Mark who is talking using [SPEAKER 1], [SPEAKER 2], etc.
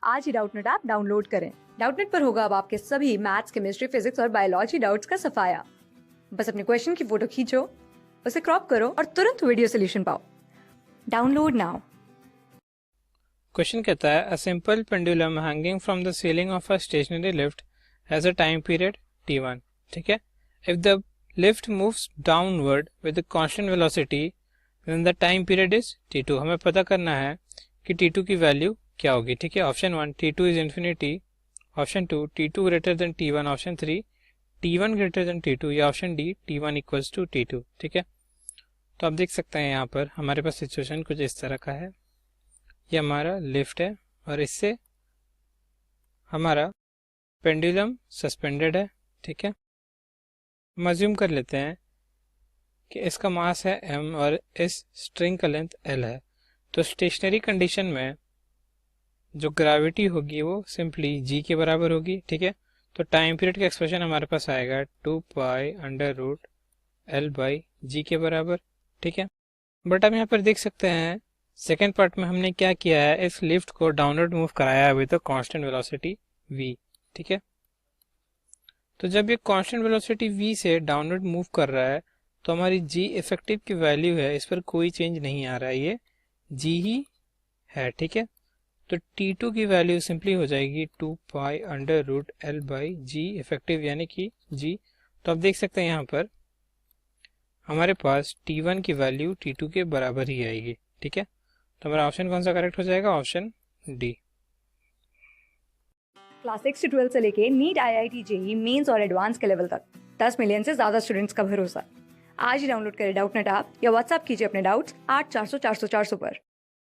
[SPEAKER 1] आज ही Doubtnut app download करें। डाउटनट पर होगा अब आपके सभी मैथ्स, केमिस्ट्री, फिजिक्स और बायोलॉजी डाउट्स का सफाया। बस अपने क्वेश्चन की फोटो खींचो, उसे क्रॉप करो और तुरंत वीडियो सोल्यूशन पाओ। Download now.
[SPEAKER 2] क्वेश्चन कहता है a simple pendulum hanging from the ceiling of a stationary lift has a time period t1। ठीक है, if the lift moves downward with the constant velocity then the time period is t2। हमें पता करना है कि t2 की value क्या होगी। ठीक है, option 1 t2 is infinity, option 2 t2 greater than t1, option 3 t1 greater than t2 या option D t1 equals to t2। ठीक है, तो आप देख सकते हैं यहाँ पर हमारे पास सिचुएशन कुछ इस तरह का है। ये हमारा लिफ्ट है और इससे हमारा पेंडुलम सस्पेंडेड है। ठीक है, हम अज्यूम कर लेते हैं कि इसका मास है m और इस स्ट्रिंग का लेंथ l है। तो स्टेशनरी कंडीशन में जो ग्रेविटी होगी वो सिंपली g के बराबर होगी। ठीक है, तो टाइम पीरियड का एक्सप्रेशन हमारे पास आएगा 2 pi under root l by g के बराबर। ठीक है, बट अब यहाँ पर देख सकते हैं सेकेंड पार्ट में हमने क्या किया है, इस लिफ्ट को डाउनवर्ड मूव कराया है विद कांस्टेंट वेलोसिटी v। ठीक है, तो जब ये कांस्टेंट वेलोसिटी v से डाउनवर्ड मूव कर रहा है तो हमारी g इफेक्टिव की वैल्यू है, इस पर कोई चेंज नहीं आ रहा है, ये g ही है। ठीक है, तो t2 की वैल्यू सिंपली हो जाएगी 2 pi under root l by g effective यानी कि g। तो आप देख सकते हैं यहाँ पर हमारे पास t1 की वैल्यू t2 के बराबर ही आएगी। ठीक है, तो हमारा ऑप्शन कौन सा करेक्ट हो जाएगा, ऑप्शन डी।
[SPEAKER 1] क्लास 6 से 12 से लेके नीट, IIT, जेईई मेंस और एडवांस के लेवल तक 10 मिलियन से ज्यादा स्टूडेंट्स का भरोसा। आज ही डाउनलोड करें डाउटनट ऐप या व्हाट्सएप कीजिए अपने डाउट्स 8400 400 400 पर।